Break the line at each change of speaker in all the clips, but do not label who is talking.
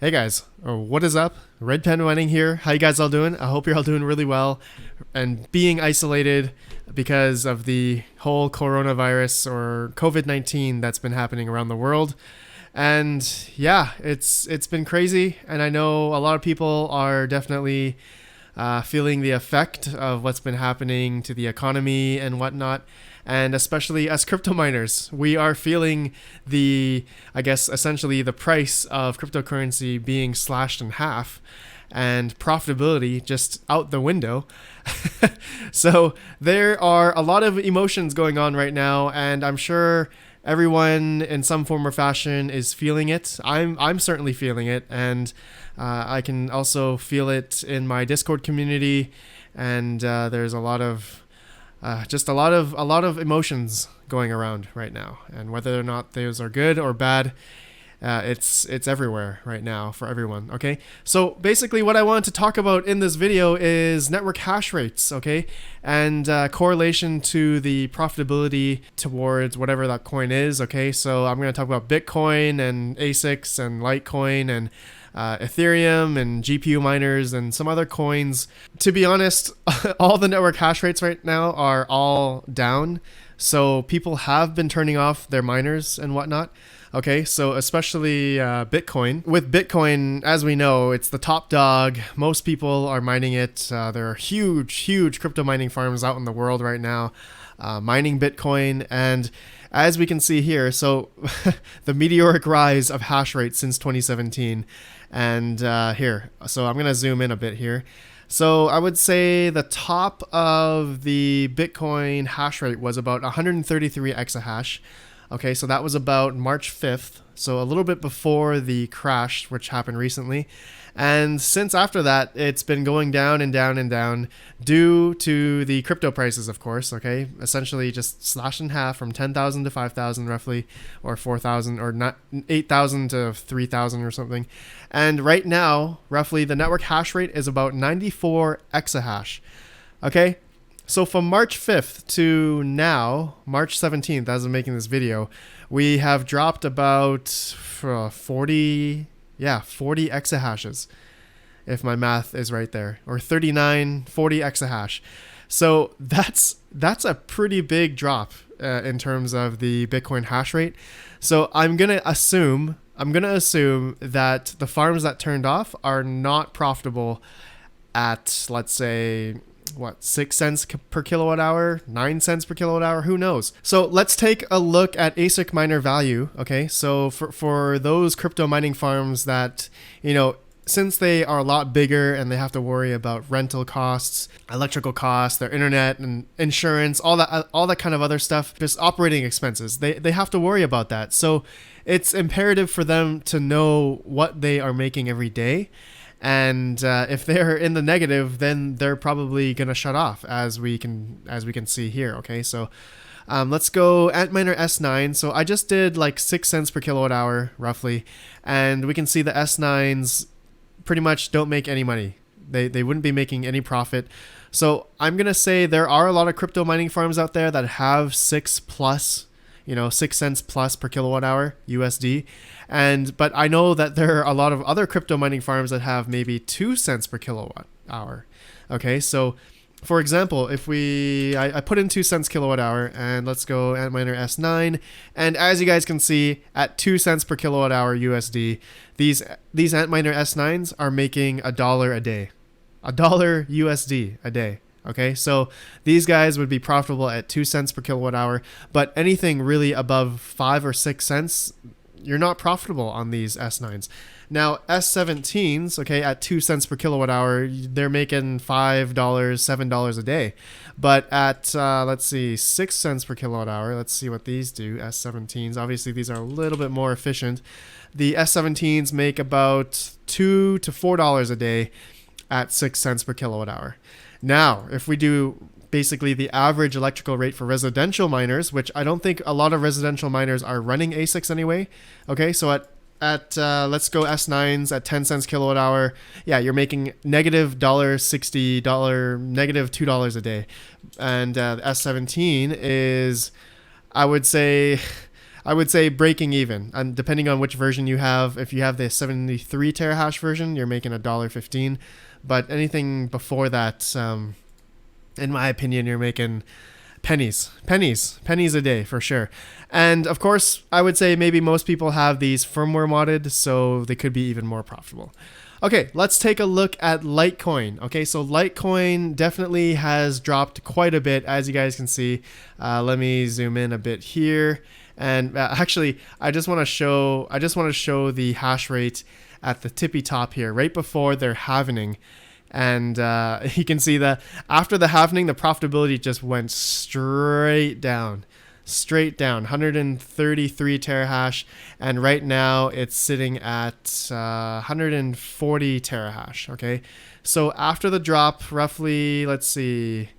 Hey guys, what is up? RedPandaMining here. How you guys all doing? I hope you're all doing really well and being isolated because of the whole coronavirus or COVID-19 that's been happening around the world. And yeah, it's been crazy, and I know a lot of people are definitely feeling the effect of what's been happening to the economy and whatnot. And especially as crypto miners, we are feeling I guess, essentially the price of cryptocurrency being slashed in half and profitability just out the window. So there are a lot of emotions going on right now, and I'm sure everyone in some form or fashion is feeling it. I'm certainly feeling it, and I can also feel it in my Discord community, and there's a lot of just a lot of emotions going around right now, and whether or not those are good or bad, it's everywhere right now for everyone. Okay, so basically what I wanted to talk about in this video is network hash rates, okay, and correlation to the profitability towards whatever that coin is. Okay, so I'm going to talk about Bitcoin and ASICs and Litecoin and Ethereum and GPU miners and some other coins. To be honest, all the network hash rates right now are all down. So people have been turning off their miners and whatnot. Okay, so especially Bitcoin. With Bitcoin, as we know, it's the top dog. Most people are mining it. There are huge crypto mining farms out in the world right now mining Bitcoin. And as we can see here, so the meteoric rise of hash rate since 2017. And here, so I'm going to zoom in a bit here. So I would say the top of the Bitcoin hash rate was about 133 exahash. Okay, so that was about March 5th, so a little bit before the crash, which happened recently. And since after that, it's been going down and down and down due to the crypto prices, of course, okay? Essentially just slashed in half from 10,000 to 5,000 roughly, or 4,000, or not 8,000 to 3,000 or something. And right now, roughly, the network hash rate is about 94 exahash, okay? So from March 5th to now, March 17th, as I'm making this video, we have dropped about 40 exahashes, if my math is right there, or 40 exahash. So that's a pretty big drop in terms of the Bitcoin hash rate. So I'm gonna assume that the farms that turned off are not profitable at, let's say, 6 cents per kilowatt hour, 9 cents per kilowatt hour, who knows? So let's take a look at ASIC miner value. Okay, so for those crypto mining farms that, since they are a lot bigger and they have to worry about rental costs, electrical costs, their internet and insurance, all that kind of other stuff, just operating expenses, they have to worry about that. So it's imperative for them to know what they are making every day. And if they're in the negative, then they're probably gonna shut off, as we can see here. Okay, so let's go Antminer S9. So I just did like 6 cents per kilowatt hour roughly, and we can see the S9s pretty much don't make any money. They wouldn't be making any profit. So I'm gonna say there are a lot of crypto mining farms out there that have 6 cents plus per kilowatt hour USD. But I know that there are a lot of other crypto mining farms that have maybe 2 cents per kilowatt hour. Okay, so for example, if I put in 2 cents kilowatt hour, and let's go Antminer S9, and as you guys can see, at 2 cents per kilowatt hour USD, these Antminer S9s are making $1 a day, $1 USD a day. Okay, so these guys would be profitable at 2 cents per kilowatt hour, but anything really above 5 or 6 cents, you're not profitable on these S9s. Now, S17s, okay, at 2 cents per kilowatt hour, they're making $5, $7 a day. But at, let's see, 6 cents per kilowatt hour, let's see what these do, S17s. Obviously, these are a little bit more efficient. The S17s make about $2 to $4 a day at 6 cents per kilowatt hour. Now, if we do basically the average electrical rate for residential miners, which I don't think a lot of residential miners are running ASICs anyway. Okay, so at let's go S9s at 10 cents kilowatt hour. Yeah, you're making negative $1.60, negative $2 a day. And S17 is, I would say, I would say breaking even, and depending on which version you have. If you have the 73 terahash version, you're making $1.15, but anything before that, in my opinion, you're making pennies a day for sure. And of course, I would say maybe most people have these firmware modded, so they could be even more profitable. Okay, let's take a look at Litecoin. Okay, so Litecoin definitely has dropped quite a bit, as you guys can see. Let me zoom in a bit here, and actually, I just want to show the hash rate at the tippy top here, right before their halvening. And you can see that after the halvening, the profitability just went straight down, 133 terahash. And right now it's sitting at 140 terahash. Okay. So after the drop, roughly, let's see,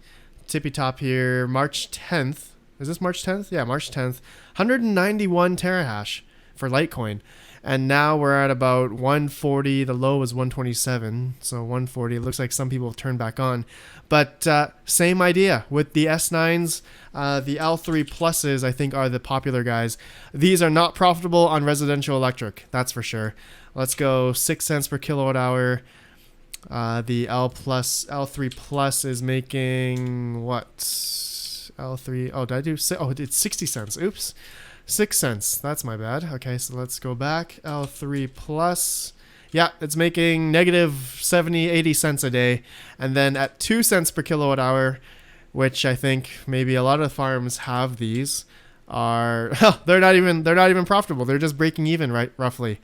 tippy top here, March 10th. Is this March 10th? Yeah, March 10th, 191 terahash for Litecoin. And now we're at about 140. The low was 127. So 140. It looks like some people have turned back on. But same idea with the S9s. The L3 Pluses, I think, are the popular guys. These are not profitable on residential electric. That's for sure. Let's go 6 cents per kilowatt hour. The L3 Plus is making what? L3. Oh, did I do? Oh, it's 60 cents. Oops. 6 cents. That's my bad. Okay, so let's go back. L3 Plus. Yeah, it's making negative 70, 80 cents a day. And then at 2 cents per kilowatt hour, which I think maybe a lot of farms have these, are they're not even profitable. They're just breaking even, right, roughly.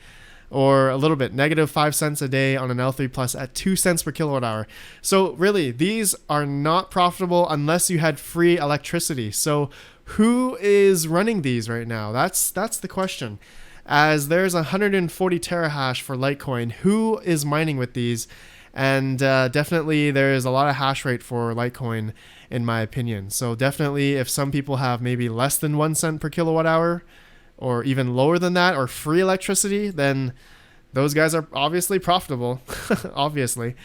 Or a little bit, negative 5 cents a day on an L3 Plus at 2 cents per kilowatt hour. So really, these are not profitable unless you had free electricity. So who is running these right now? That's the question. As there's 140 terahash for Litecoin, who is mining with these? And definitely there's a lot of hash rate for Litecoin, in my opinion. So definitely, if some people have maybe less than 1 cent per kilowatt hour, or even lower than that, or free electricity, then those guys are obviously profitable. Obviously.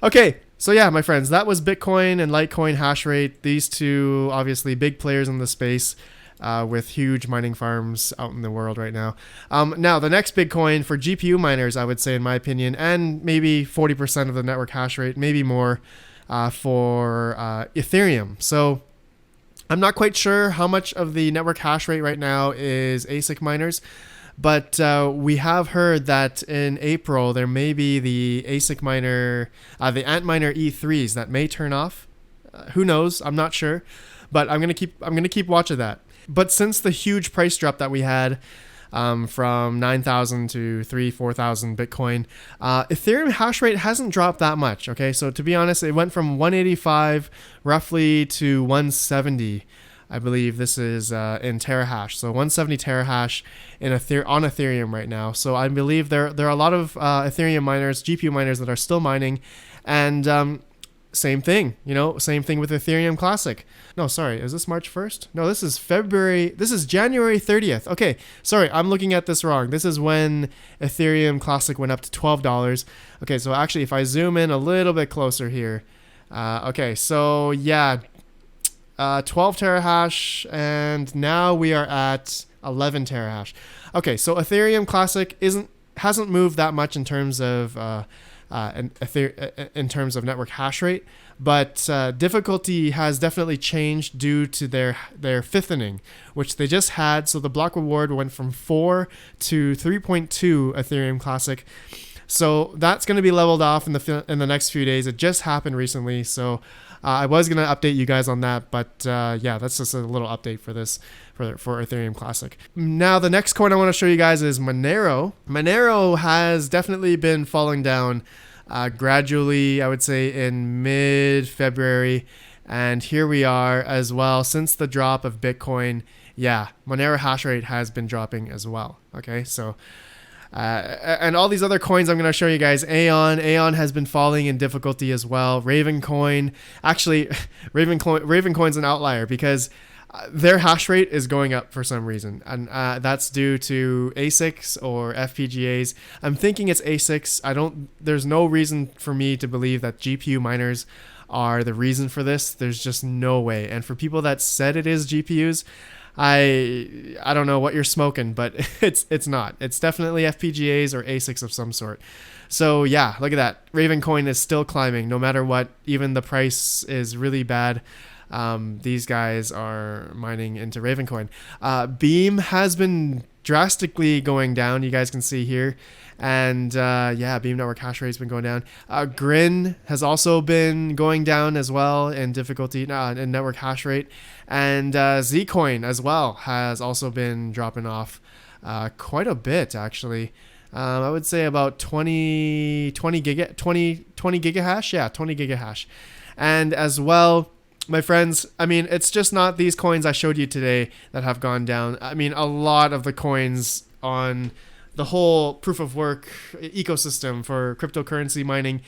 Okay, so yeah, my friends, that was Bitcoin and Litecoin hash rate. These two, obviously, big players in the space with huge mining farms out in the world right now. Now, the next big coin for GPU miners, I would say, in my opinion, and maybe 40% of the network hash rate, maybe more, for Ethereum. So I'm not quite sure how much of the network hash rate right now is ASIC miners, but we have heard that in April there may be the ASIC miner, the Antminer E3s that may turn off. Who knows? I'm not sure, but I'm gonna keep watch of that. But since the huge price drop that we had from 9,000 to 4,000 Bitcoin, Ethereum hash rate hasn't dropped that much. Okay, so to be honest, it went from 185 roughly to 170. I believe this is in terahash, so 170 terahash on Ethereum right now. So I believe there are a lot of Ethereum miners, GPU miners that are still mining, and same thing, same thing with Ethereum Classic. No, sorry, is this March 1st? No, this is January 30th. Okay, sorry, I'm looking at this wrong. This is when Ethereum Classic went up to $12. Okay, so actually, if I zoom in a little bit closer here, okay, so yeah, 12 terahash, and now we are at 11 terahash. Okay, so Ethereum Classic hasn't moved that much in terms of in terms of network hash rate, but difficulty has definitely changed due to their fifthening, which they just had. So the block reward went from 4 to 3.2 Ethereum Classic. So that's going to be leveled off in the next few days. It just happened recently, so I was going to update you guys on that, but yeah, that's just a little update for this for Ethereum Classic. Now, the next coin I want to show you guys is Monero. Monero has definitely been falling down gradually, I would say, in mid-February, and here we are as well. Since the drop of Bitcoin, yeah, Monero hash rate has been dropping as well. Okay, so and all these other coins I'm going to show you guys. Aeon has been falling in difficulty as well. Ravencoin, actually, Ravencoin's an outlier because their hash rate is going up for some reason, and that's due to ASICs or FPGAs. I'm thinking it's ASICs. There's no reason for me to believe that GPU miners are the reason for this. There's just no way. And for people that said it is GPUs, I don't know what you're smoking, but it's not. It's definitely FPGAs or ASICs of some sort. So yeah, look at that. Ravencoin is still climbing no matter what. Even the price is really bad. These guys are mining into Ravencoin. Beam has been drastically going down. You guys can see here. And yeah, Beam Network hash rate has been going down. Grin has also been going down as well in difficulty, in network hash rate. And Zcoin as well has also been dropping off quite a bit, actually. I would say about 20 gigahash. Yeah, 20 gigahash. And as well, my friends, I mean, it's just not these coins I showed you today that have gone down. I mean, a lot of the coins on the whole proof of work ecosystem for cryptocurrency mining,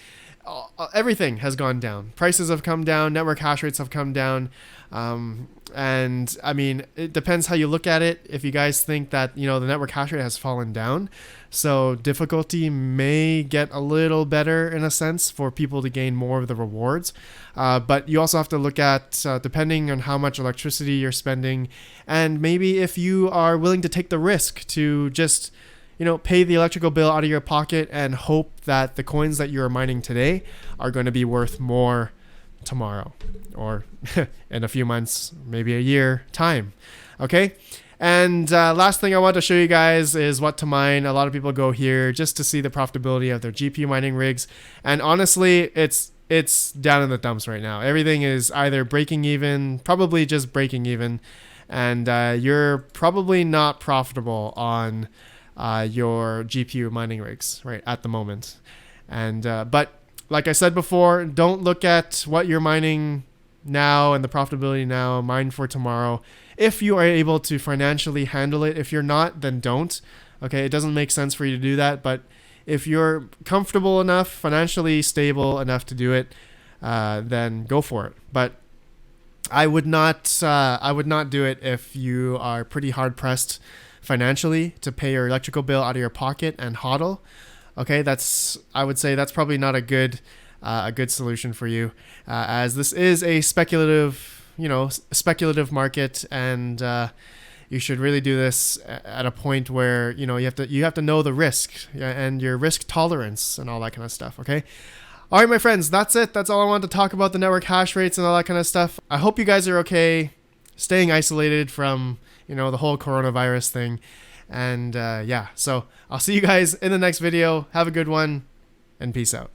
everything has gone down. Prices have come down, network hash rates have come down. And I mean, it depends how you look at it. If you guys think that, the network hash rate has fallen down, so difficulty may get a little better in a sense for people to gain more of the rewards. But you also have to look at, depending on how much electricity you're spending, and maybe if you are willing to take the risk to just pay the electrical bill out of your pocket and hope that the coins that you're mining today are going to be worth more tomorrow or in a few months, maybe a year time. Okay. And last thing I want to show you guys is what to mine. A lot of people go here just to see the profitability of their GPU mining rigs. And honestly, it's down in the dumps right now. Everything is either breaking even, probably just breaking even. And you're probably not profitable on your GPU mining rigs right at the moment. And but like I said before, don't look at what you're mining now and the profitability now. Mine for tomorrow. If you are able to financially handle it. If you're not, then don't. Okay, it doesn't make sense for you to do that. But if you're comfortable enough, financially stable enough to do it, then go for it. But I would not do it if you are pretty hard pressed financially to pay your electrical bill out of your pocket and hodl. Okay, I would say that's probably not a good solution for you, as this is a speculative market, and you should really do this at a point where you have to know the risk and your risk tolerance and all that kind of stuff. Okay. All right, my friends, that's it. That's all I wanted to talk about, the network hash rates and all that kind of stuff. I hope you guys are okay, staying isolated from the whole coronavirus thing. And yeah, so I'll see you guys in the next video. Have a good one, and peace out.